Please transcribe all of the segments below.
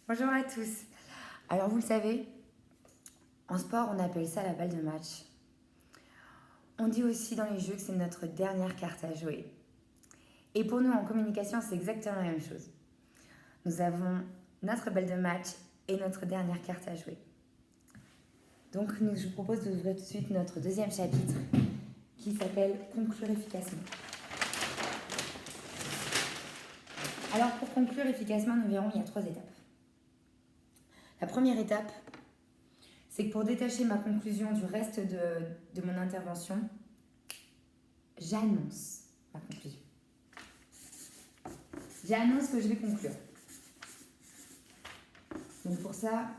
Bonjour à tous. Alors vous le savez, en sport on appelle ça la balle de match. On dit aussi dans les jeux que c'est notre dernière carte à jouer. Et pour nous en communication c'est exactement la même chose. Nous avons notre balle de match et notre dernière carte à jouer. Donc je vous propose d'ouvrir tout de suite notre deuxième chapitre qui s'appelle Conclure efficacement. Alors pour conclure efficacement, nous verrons il y a 3 étapes. La première étape, c'est que pour détacher ma conclusion du reste de mon intervention, j'annonce ma conclusion. J'annonce que je vais conclure. Donc pour ça,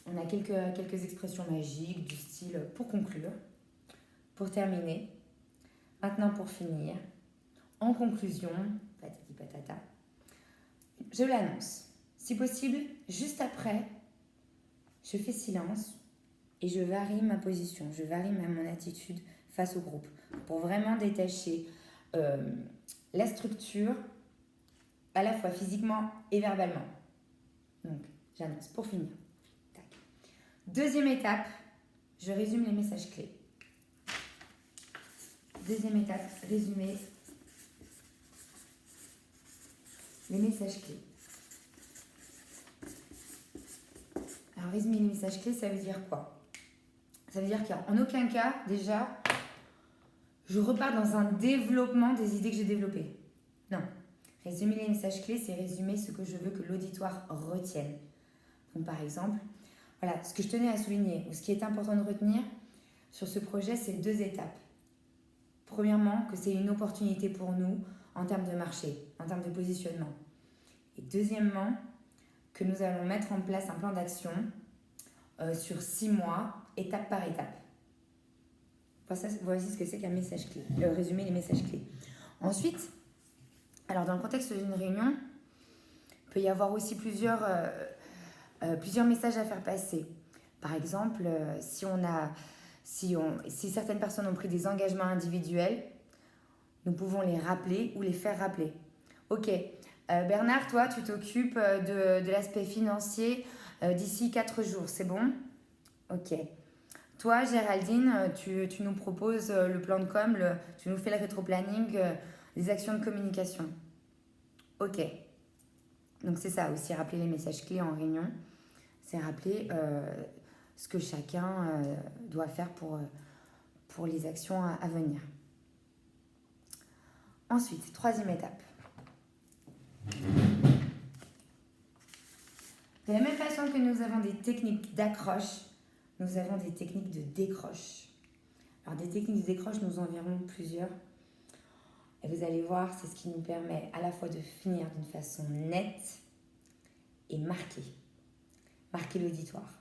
on a quelques expressions magiques du style pour conclure, pour terminer, maintenant pour finir, en conclusion, patati patata. Je l'annonce. Si possible, juste après, je fais silence et je varie ma position, je varie mon attitude face au groupe pour vraiment détacher la structure à la fois physiquement et verbalement. Donc, j'annonce pour finir. Tac. Deuxième étape, je résume les messages clés. Deuxième étape, résumer les messages clés. Alors, résumer les messages clés, ça veut dire quoi? Ça veut dire qu'en aucun cas, déjà, je repars dans un développement des idées que j'ai développées. Non. Résumer les messages clés, c'est résumer ce que je veux que l'auditoire retienne. Donc, par exemple, voilà, ce que je tenais à souligner, ou ce qui est important de retenir sur ce projet, c'est 2 étapes. Premièrement, que c'est une opportunité pour nous en termes de marché, en termes de positionnement. Et deuxièmement, que nous allons mettre en place un plan d'action sur 6 mois, étape par étape. Voici ce que c'est qu'un message clé, résumer les messages clés. Ensuite, alors dans le contexte d'une réunion, il peut y avoir aussi plusieurs messages à faire passer. Par exemple, si certaines personnes ont pris des engagements individuels, nous pouvons les rappeler ou les faire rappeler. Ok, Bernard, toi, tu t'occupes de l'aspect financier d'ici 4 jours, c'est bon? Ok. Toi, Géraldine, tu nous proposes le plan de com, tu nous fais le rétro-planning, les actions de communication. Ok. Donc c'est ça aussi, rappeler les messages clés en réunion. C'est rappeler ce que chacun doit faire pour les actions à venir. Ensuite, 3e étape. De la même façon que nous avons des techniques d'accroche, nous avons des techniques de décroche. Alors des techniques de décroche, nous en verrons plusieurs. Et vous allez voir, c'est ce qui nous permet à la fois de finir d'une façon nette et marquer l'auditoire.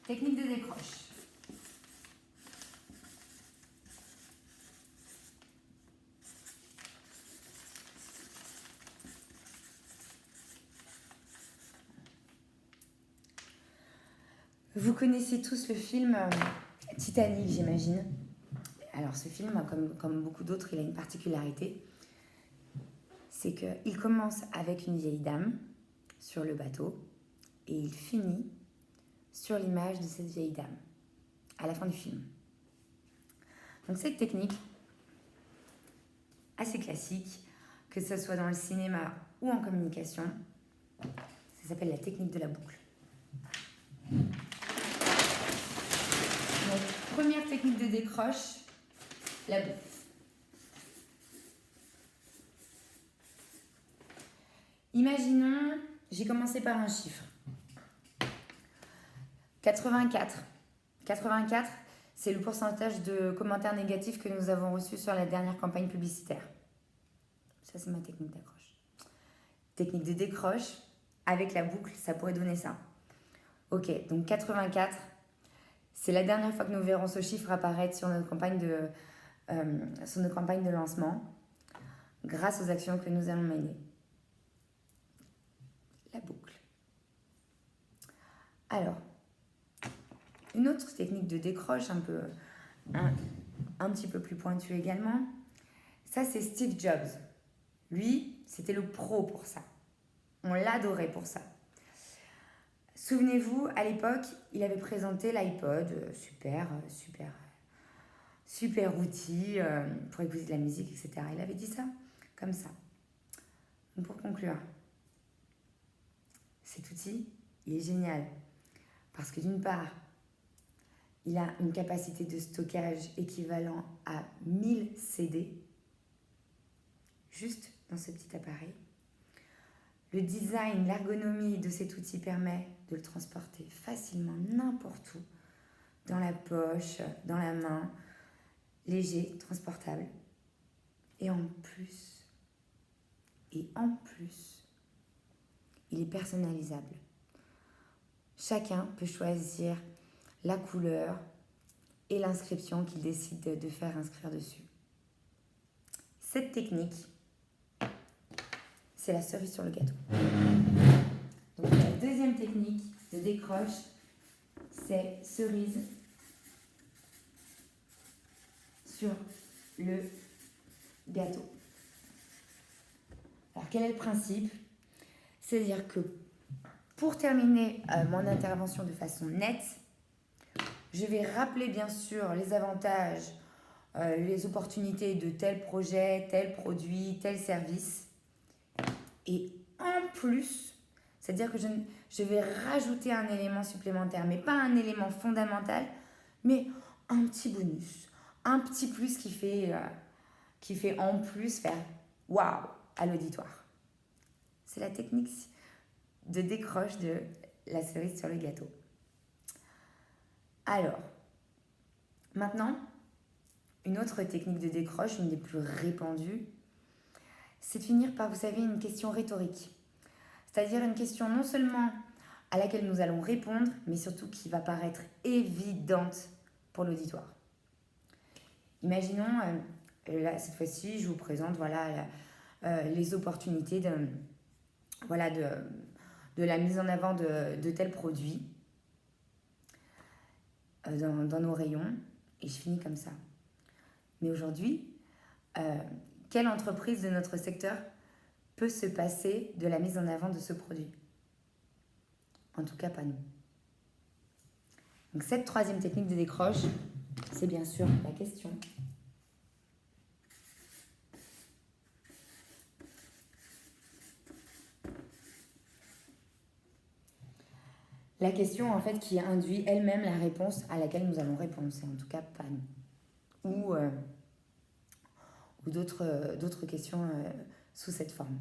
Technique de décroche. Vous connaissez tous le film Titanic, j'imagine. Alors ce film, comme beaucoup d'autres, il a une particularité. C'est qu'il commence avec une vieille dame sur le bateau et il finit sur l'image de cette vieille dame à la fin du film. Donc cette technique, assez classique, que ce soit dans le cinéma ou en communication, ça s'appelle la technique de la boucle. Donc, première technique de décroche, la boucle. Imaginons, j'ai commencé par un chiffre. 84. 84, c'est le pourcentage de commentaires négatifs que nous avons reçus sur la dernière campagne publicitaire. Ça, c'est ma technique d'accroche. Technique de décroche, avec la boucle, ça pourrait donner ça. Ok, donc 84, c'est la dernière fois que nous verrons ce chiffre apparaître sur notre campagne de lancement, grâce aux actions que nous allons mener. La boucle. Alors, une autre technique de décroche, un petit peu plus pointue également, ça c'est Steve Jobs. Lui, c'était le pro pour ça. On l'adorait pour ça. Souvenez-vous, à l'époque, il avait présenté l'iPod, super outil pour écouter de la musique, etc. Il avait dit ça comme ça. Donc pour conclure, cet outil, il est génial parce que d'une part, il a une capacité de stockage équivalent à 1000 CD, juste dans ce petit appareil. Le design, l'ergonomie de cet outil permet de le transporter facilement n'importe où, dans la poche, dans la main, léger, transportable. Et en plus, il est personnalisable. Chacun peut choisir la couleur et l'inscription qu'il décide de faire inscrire dessus. Cette technique, c'est la cerise sur le gâteau. Donc la deuxième technique de décroche, c'est cerise sur le gâteau. Alors quel est le principe? C'est-à-dire que pour terminer mon intervention de façon nette, je vais rappeler bien sûr les avantages, les opportunités de tel projet, tel produit, tel service. Et en plus, c'est-à-dire que je vais rajouter un élément supplémentaire, mais pas un élément fondamental, mais un petit bonus, un petit plus qui fait en plus faire waouh à l'auditoire. C'est la technique de décroche de la cerise sur le gâteau. Alors, maintenant, une autre technique de décroche, une des plus répandues, c'est de finir par, vous savez, une question rhétorique. C'est-à-dire une question non seulement à laquelle nous allons répondre, mais surtout qui va paraître évidente pour l'auditoire. Imaginons, là, cette fois-ci, je vous présente les opportunités de la mise en avant de tels produits dans nos rayons, et je finis comme ça. Mais aujourd'hui, quelle entreprise de notre secteur peut se passer de la mise en avant de ce produit? En tout cas, pas nous. Donc cette troisième technique de décroche, c'est bien sûr la question. La question, en fait, qui induit elle-même la réponse à laquelle nous allons répondre. C'est en tout cas pas nous. Ou d'autres questions sous cette forme.